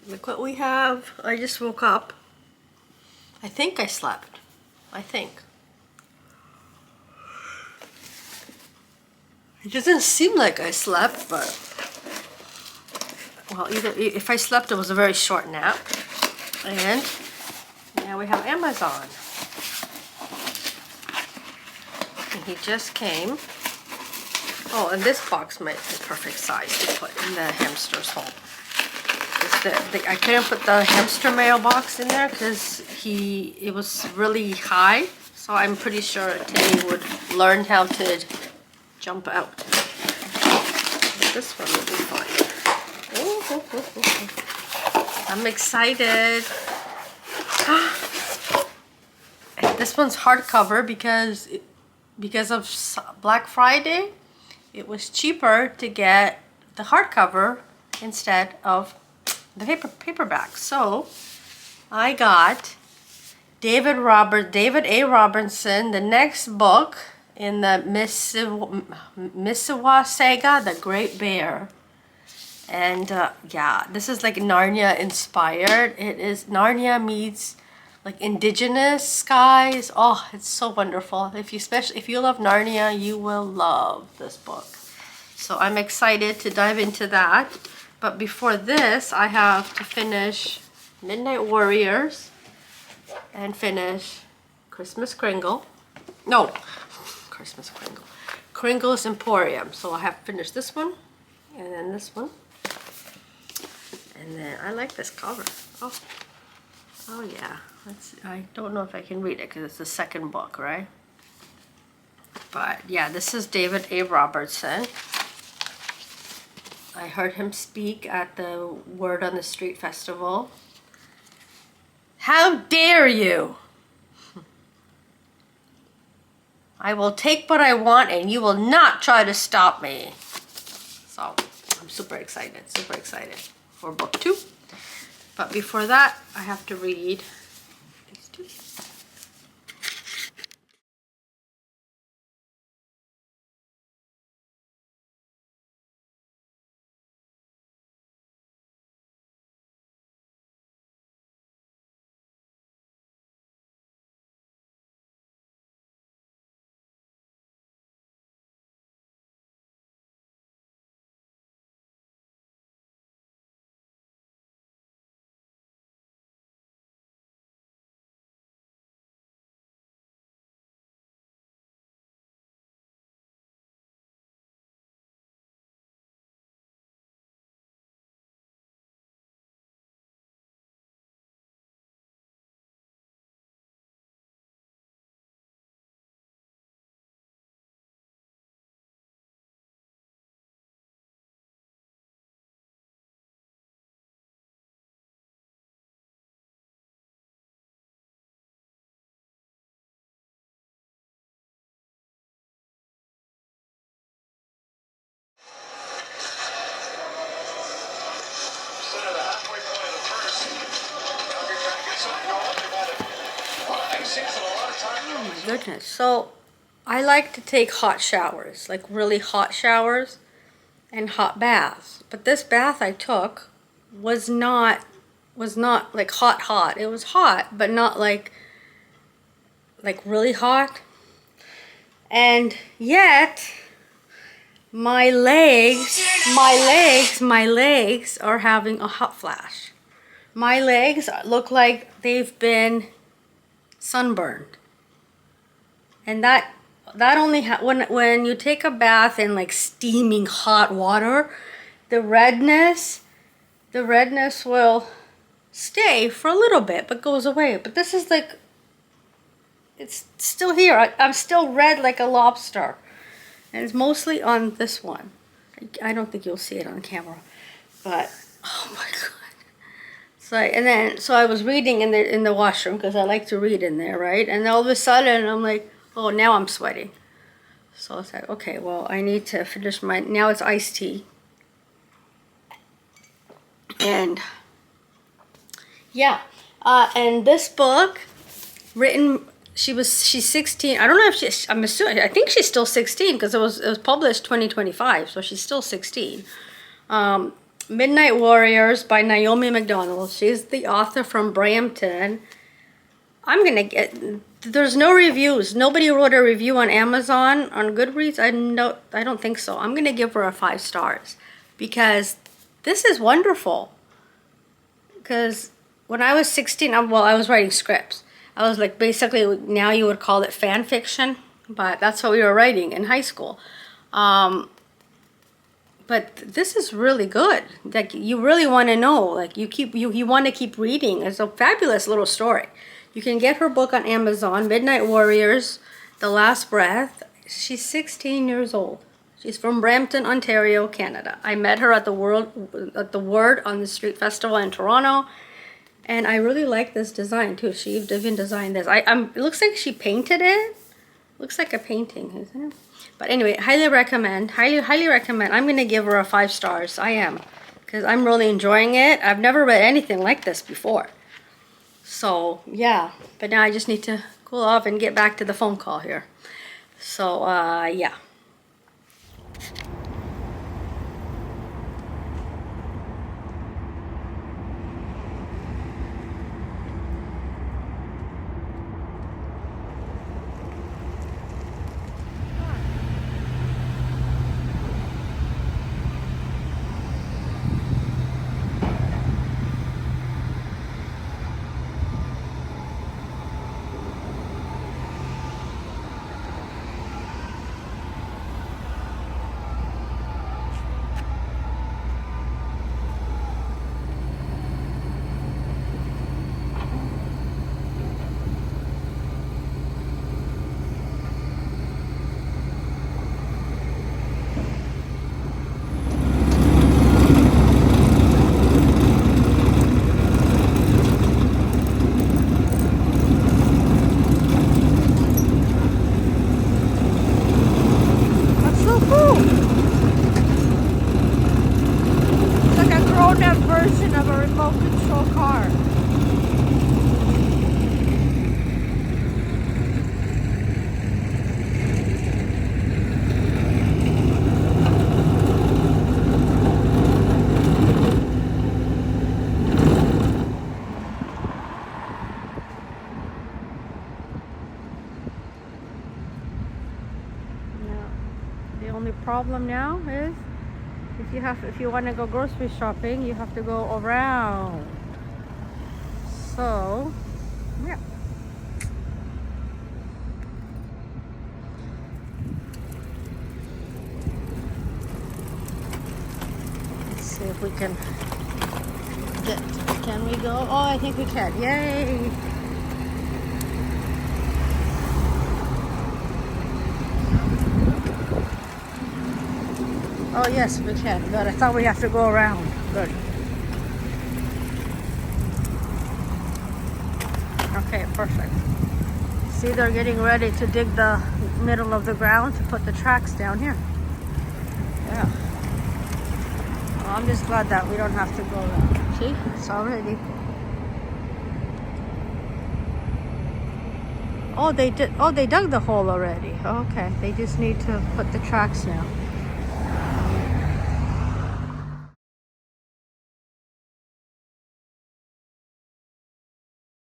Look what we have. I just woke up. I think I slept. I think. It doesn't seem like I slept, but well, either if I slept, it was a very short nap. And now we have Amazon. And he just came. Oh, and this box might be the perfect size to put in the hamster's hole. I couldn't put the hamster mailbox in there because it was really high. So I'm pretty sure Timmy would learn how to jump out. But this one will be fine. I'm excited. This one's hardcover because of Black Friday. It was cheaper to get the hardcover instead of the paperback. So I got David A. Robertson, the next book in the Misiwa saga, The Great Bear. And yeah, this is like Narnia inspired. It is Narnia meets like indigenous skies. Oh, it's so wonderful. Especially if you love Narnia, you will love this book. So I'm excited to dive into that. But before this, I have to finish Midnight Warriors and finish Christmas Kringle. No, Christmas Kringle. Kringle's Emporium. So I have to finish this one and then this one. And then I like this cover. Oh yeah. I don't know if I can read it because it's the second book, right? But yeah, this is David A. Robertson. I heard him speak at the Word on the Street Festival. How dare you! I will take what I want and you will not try to stop me. So I'm super excited for book 2. But before that, I have to read these 2. Oh my goodness. So I like to take hot showers, like really hot showers and hot baths. But this bath I took was not like hot. It was hot, but not like really hot. And yet my legs are having a hot flash. My legs look like they've been sunburned. And that only when you take a bath in like steaming hot water, the redness will stay for a little bit but goes away. But this is like, it's still here. I'm still red like a lobster. And it's mostly on this one. I don't think you'll see it on camera. But oh my god. So I was reading in the washroom because I like to read in there, right? And all of a sudden I'm like, oh, now I'm sweating. So I was like, okay, well, I need to finish now it's iced tea. And yeah, and this book, written, she's 16. I don't know if I'm assuming, I think she's still 16 because it was published 2025, so she's still 16. Midnight Warriors by Naomi McDonald. She's the author from Brampton. I'm gonna get, there's no reviews. Nobody wrote a review on Amazon, on Goodreads. I don't think so. I'm gonna give her a 5 stars because this is wonderful. Because when I was 16, I was writing scripts. I was like, basically, now you would call it fan fiction, but that's what we were writing in high school. But this is really good. Like, you really want to know. Like, you want to keep reading. It's a fabulous little story. You can get her book on Amazon, Midnight Warriors, The Last Breath. She's 16 years old. She's from Brampton, Ontario, Canada. I met her at the Word on the Street Festival in Toronto. And I really like this design too. She even designed this. It looks like she painted it. Looks like a painting, isn't it? But anyway, highly recommend. Highly recommend. I'm gonna give her a 5 stars. I am, because I'm really enjoying it. I've never read anything like this before. So yeah, but now I just need to cool off and get back to the phone call here. So yeah. Version of a remote control car. Now, the only problem now is if you want to go grocery shopping, you have to go around. So yeah. Let's see if we can can we go? Oh, I think we can. Yay. Oh yes, we can. Good. I thought we have to go around. Good. Okay, perfect. See, they're getting ready to dig the middle of the ground to put the tracks down here. Yeah. Well, I'm just glad that we don't have to go around. See, it's already. Oh, they did. Oh, they dug the hole already. Okay, they just need to put the tracks now.